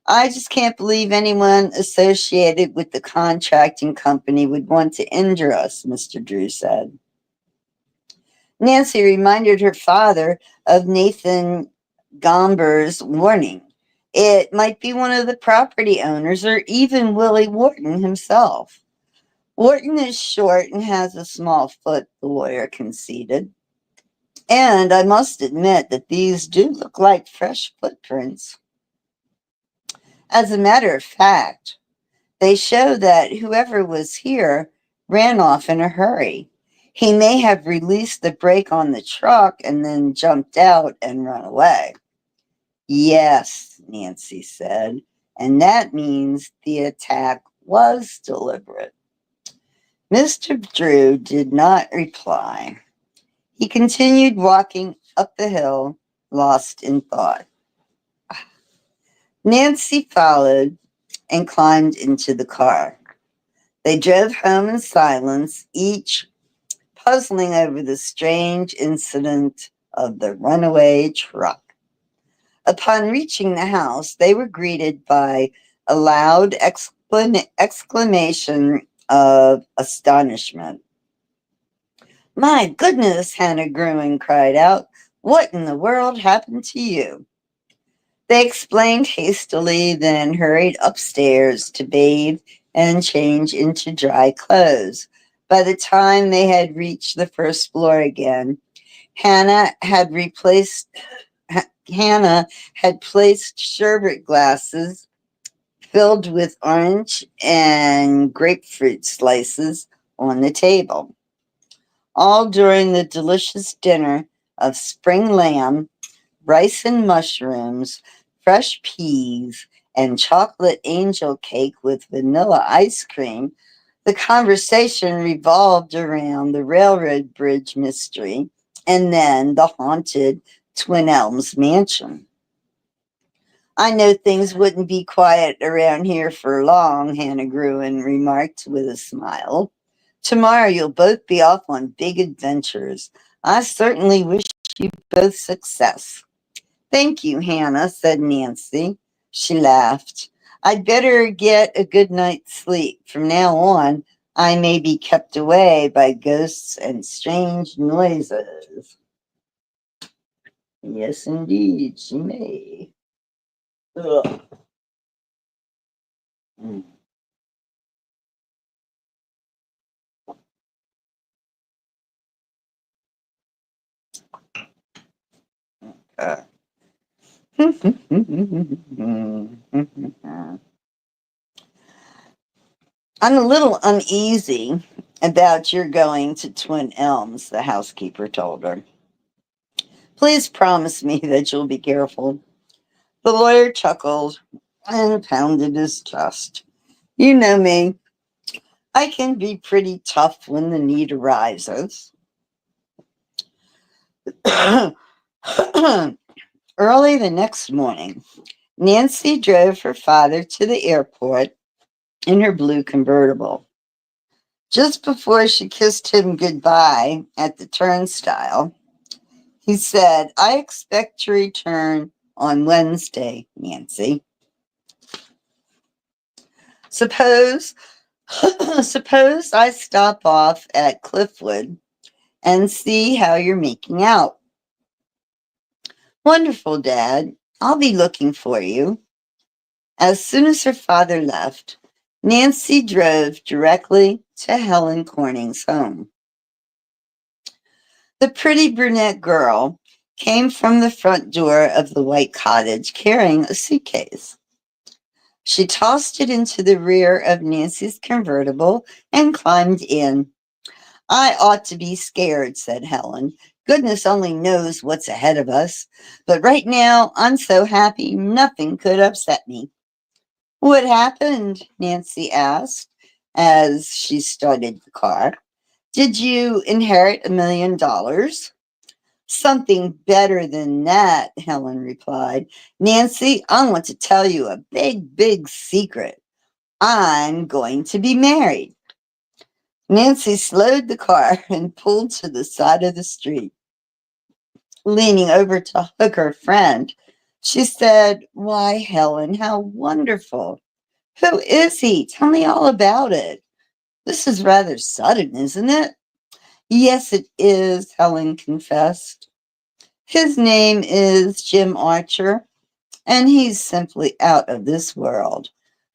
I just can't believe anyone associated with the contracting company would want to injure us, Mr. Drew said. Nancy reminded her father of Nathan Gomber's warning. It might be one of the property owners or even Willie Wharton himself. Wharton is short and has a small foot, the lawyer conceded. And I must admit that these do look like fresh footprints. As a matter of fact, they show that whoever was here ran off in a hurry. He may have released the brake on the truck and then jumped out and run away. Yes, Nancy said, and that means the attack was deliberate. Mr. Drew did not reply. He continued walking up the hill, lost in thought. Nancy followed and climbed into the car. They drove home in silence, each puzzling over the strange incident of the runaway truck. Upon reaching the house, they were greeted by a loud exclamation of astonishment. My goodness, Hannah Gruen cried out. What in the world happened to you? They explained hastily, then hurried upstairs to bathe and change into dry clothes. By the time they had reached the first floor again, Hannah had placed sherbet glasses filled with orange and grapefruit slices on the table, all during the delicious dinner of spring lamb, rice and mushrooms, fresh peas, and chocolate angel cake with vanilla ice cream. The conversation revolved around the railroad bridge mystery and then the haunted Twin Elms mansion. I know things wouldn't be quiet around here for long, Hannah Gruen remarked with a smile. Tomorrow you'll both be off on big adventures. I certainly wish you both success. Thank you, Hannah, said Nancy. She laughed. I'd better get a good night's sleep. From now on, I may be kept away by ghosts and strange noises. Yes, indeed, she may. Ugh. Mm. Uh. I'm a little uneasy about your going to Twin Elms, the housekeeper told her. Please promise me that you'll be careful. The lawyer chuckled and pounded his chest. You know me. I can be pretty tough when the need arises. Early the next morning, Nancy drove her father to the airport in her blue convertible. Just before she kissed him goodbye at the turnstile, he said, I expect to return on Wednesday, Nancy. Suppose suppose I stop off at Cliffwood and see how you're making out. Wonderful, Dad. I'll be looking for you. As soon as her father left, Nancy drove directly to Helen Corning's home. The pretty brunette girl came from the front door of the white cottage carrying a suitcase. She tossed it into the rear of Nancy's convertible and climbed in. I ought to be scared, said Helen. Goodness only knows what's ahead of us. But right now, I'm so happy nothing could upset me. What happened? Nancy asked as she started the car. Did you inherit $1 million? Something better than that, Helen replied. Nancy, I want to tell you a big, big secret. I'm going to be married. Nancy slowed the car and pulled to the side of the street. Leaning over to hug her friend, she said, Why, Helen, how wonderful. Who is he? Tell me all about it. This is rather sudden, isn't it? Yes, it is, Helen confessed. His name is Jim Archer, and he's simply out of this world.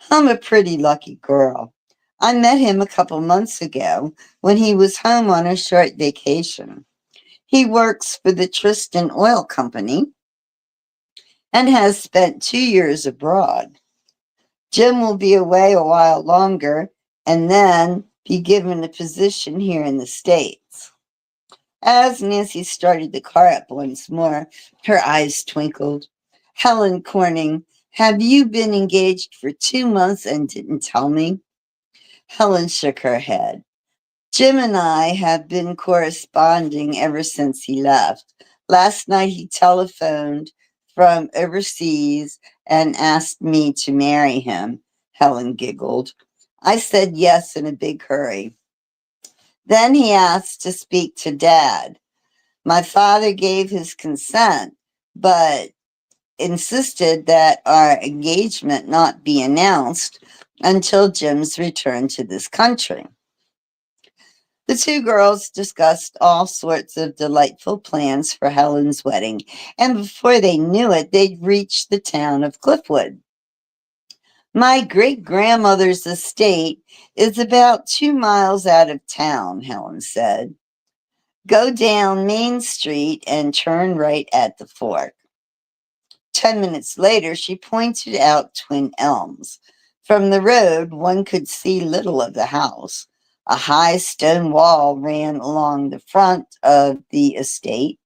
I'm a pretty lucky girl. I met him a couple months ago when he was home on a short vacation. He works for the Tristan Oil Company and has spent 2 years abroad. Jim will be away a while longer and then be given a position here in the States. As Nancy started the car up once more, her eyes twinkled. Helen Corning, have you been engaged for 2 months and didn't tell me? Helen shook her head. Jim and I have been corresponding ever since he left. Last night he telephoned from overseas and asked me to marry him. Helen giggled. I said yes in a big hurry. Then he asked to speak to Dad. My father gave his consent, but insisted that our engagement not be announced until Jim's return to this country. The two girls discussed all sorts of delightful plans for Helen's wedding, and before they knew it, they'd reached the town of Cliffwood. My great-grandmother's estate is about 2 miles out of town, Helen said. Go down Main Street and turn right at the fork. 10 minutes later, she pointed out Twin Elms. From the road, one could see little of the house. A high stone wall ran along the front of the estate,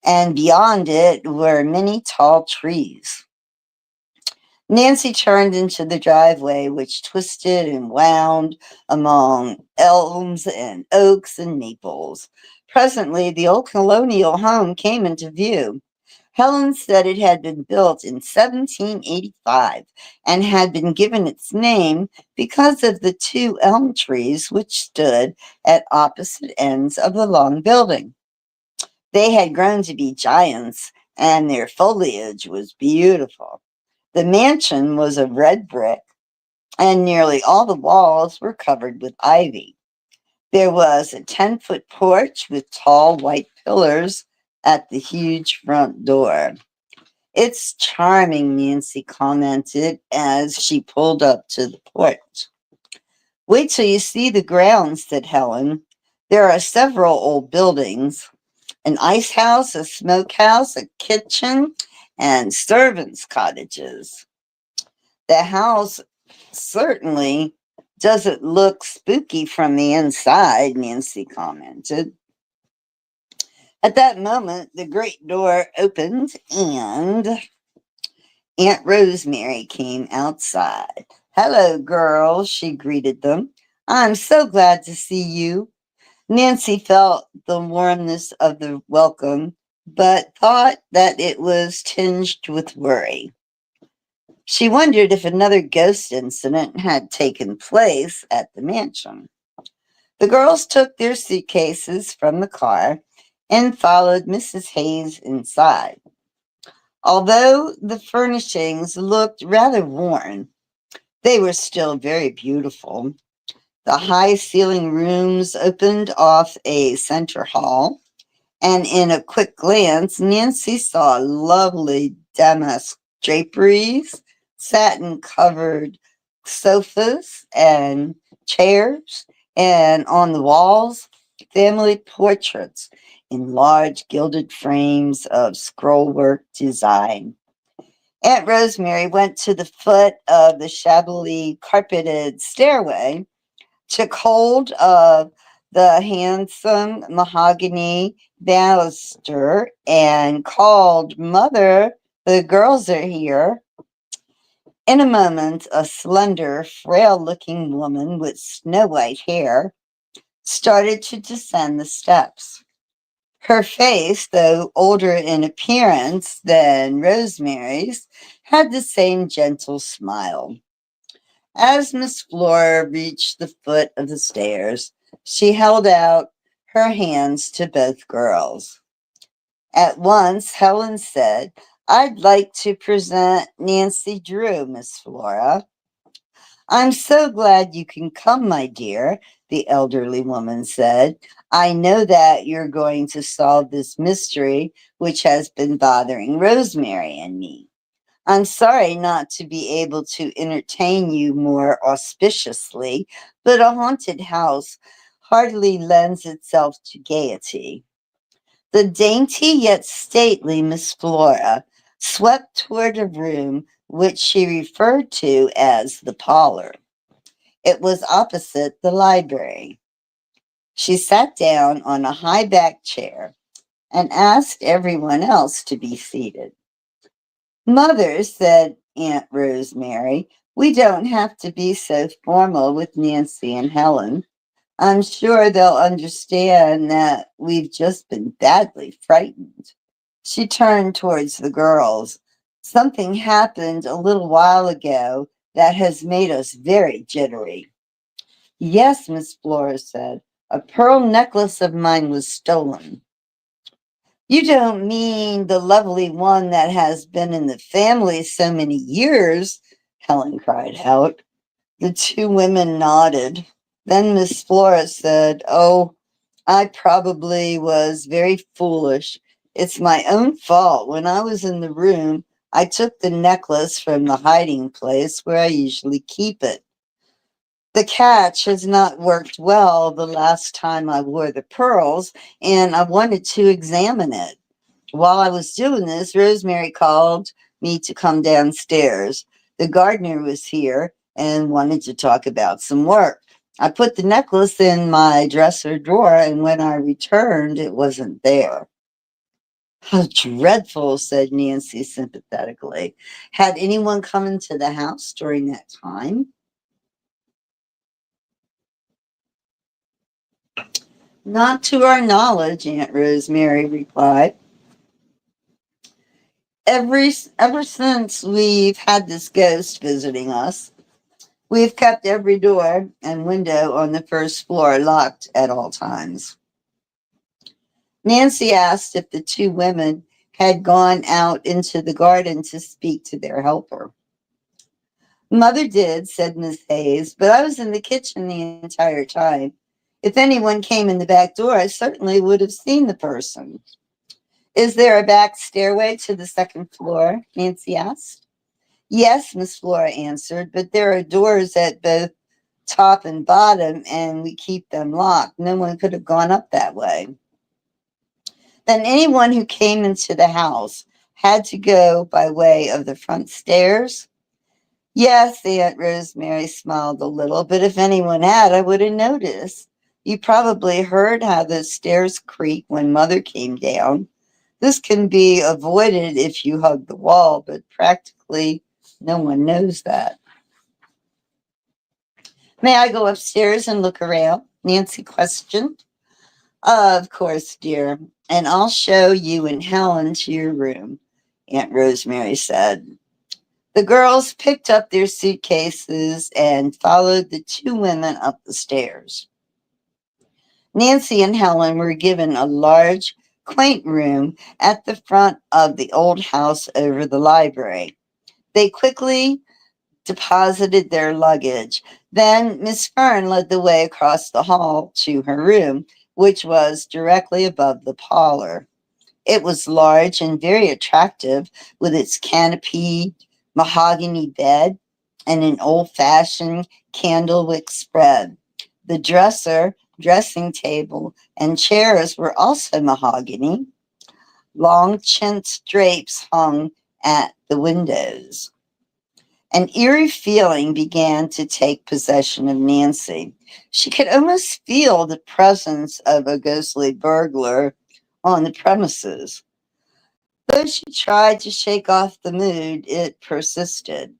and beyond it were many tall trees. Nancy turned into the driveway, which twisted and wound among elms and oaks and maples. Presently, the old colonial home came into view. Helen said it had been built in 1785 and had been given its name because of the two elm trees which stood at opposite ends of the long building. They had grown to be giants, and their foliage was beautiful. The mansion was of red brick, and nearly all the walls were covered with ivy. There was a 10-foot porch with tall white pillars at the huge front door. It's charming, Nancy commented as she pulled up to the porch. Wait till you see the grounds, said Helen. There are several old buildings, an ice house, a smokehouse, a kitchen, and servants' cottages. The house certainly doesn't look spooky from the inside, Nancy commented. At that moment, the great door opened and Aunt Rosemary came outside. Hello, girls, she greeted them. I'm so glad to see you. Nancy felt the warmness of the welcome, but thought that it was tinged with worry. She wondered if another ghost incident had taken place at the mansion. The girls took their suitcases from the car and followed Mrs. Hayes inside. Although the furnishings looked rather worn, they were still very beautiful. The high ceiling rooms opened off a center hall, and in a quick glance, Nancy saw lovely damask draperies, satin covered sofas and chairs, and on the walls, family portraits in large gilded frames of scrollwork design. Aunt Rosemary went to the foot of the shabbily carpeted stairway, took hold of the handsome mahogany baluster, and called, "Mother, the girls are here." In a moment, a slender, frail-looking woman with snow-white hair started to descend the steps. Her face, though older in appearance than Rosemary's, had the same gentle smile. As Miss Flora reached the foot of the stairs, she held out her hands to both girls. At once, Helen said, "I'd like to present Nancy Drew, Miss Flora." "I'm so glad you can come, my dear," the elderly woman said. "I know that you're going to solve this mystery which has been bothering Rosemary and me. I'm sorry not to be able to entertain you more auspiciously, but a haunted house hardly lends itself to gaiety." The dainty yet stately Miss Flora swept toward a room which she referred to as the parlor. It was opposite the library. She sat down on a high backed chair and asked everyone else to be seated. "Mother," said Aunt Rosemary, "we don't have to be so formal with Nancy and Helen. I'm sure they'll understand that we've just been badly frightened." She turned towards the girls. "Something happened a little while ago that has made us very jittery." "Yes," Miss Flora said. "A pearl necklace of mine was stolen." "You don't mean the lovely one that has been in the family so many years?" Helen cried out. The two women nodded. Then Miss Flora said, "Oh, I probably was very foolish. It's my own fault. When I was in the room, I took the necklace from the hiding place where I usually keep it. The catch has not worked well the last time I wore the pearls, and I wanted to examine it. While I was doing this, Rosemary called me to come downstairs. The gardener was here and wanted to talk about some work. I put the necklace in my dresser drawer, and when I returned, it wasn't there." "How dreadful," said Nancy sympathetically. "Had anyone come into the house during that time?" "Not to our knowledge," Aunt Rosemary replied. Ever since we've had this ghost visiting us, we've kept every door and window on the first floor locked at all times." Nancy asked if the two women had gone out into the garden to speak to their helper. "Mother did," said Miss Hayes, "but I was in the kitchen the entire time. If anyone came in the back door, I certainly would have seen the person." "Is there a back stairway to the second floor?" Nancy asked. "Yes," Miss Flora answered, "but there are doors at both top and bottom, and we keep them locked. No one could have gone up that way." "Then anyone who came into the house had to go by way of the front stairs?" "Yes," Aunt Rosemary smiled a little, "but if anyone had, I would have noticed. You probably heard how the stairs creak when Mother came down. This can be avoided if you hug the wall, but practically no one knows that." "May I go upstairs and look around?" Nancy questioned. "Of course, dear, and I'll show you and Helen to your room," Aunt Rosemary said. The girls picked up their suitcases and followed the two women up the stairs. Nancy and Helen were given a large, quaint room at the front of the old house over the library. They quickly deposited their luggage. Then Miss Fern led the way across the hall to her room, which was directly above the parlor. It was large and very attractive, with its canopied mahogany bed and an old-fashioned candlewick spread. The dresser, dressing table, and chairs were also mahogany. Long chintz drapes hung at the windows. An eerie feeling began to take possession of Nancy. She could almost feel the presence of a ghostly burglar on the premises. Though she tried to shake off the mood, it persisted.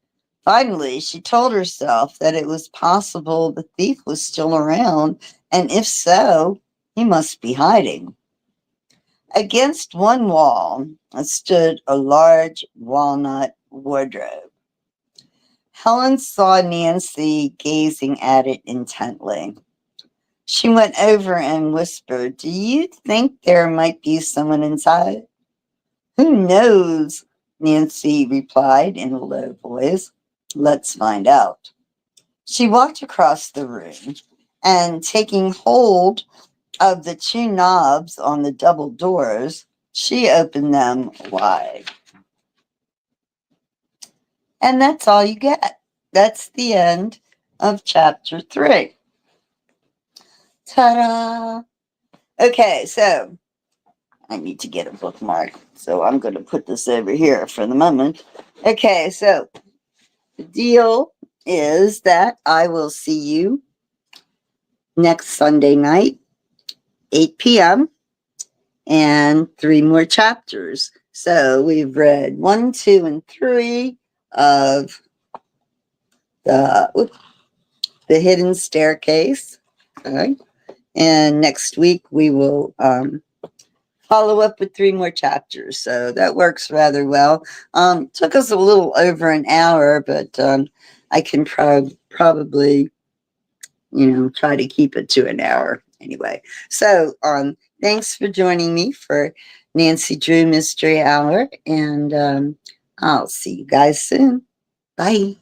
Finally, she told herself that it was possible the thief was still around, and if so, he must be hiding. Against one wall stood a large walnut wardrobe. Helen saw Nancy gazing at it intently. She went over and whispered, "Do you think there might be someone inside?" "Who knows?" Nancy replied in a low voice. "Let's find out." She walked across the room and, taking hold of the two knobs on the double doors, she opened them wide. And that's all you get. That's the end of chapter 3. Ta-da! Okay, so I need to get a bookmark, so I'm going to put this over here for the moment. Okay, so the deal is that I will see you next Sunday night, 8 p.m., and 3 more chapters. So we've read 1, 2, and 3 of the Hidden Staircase. Okay. And next week we will follow up with 3 more chapters. So that works rather well. Took us a little over an hour, but I can probably, try to keep it to an hour anyway. So thanks for joining me for Nancy Drew Mystery Hour, and I'll see you guys soon. Bye.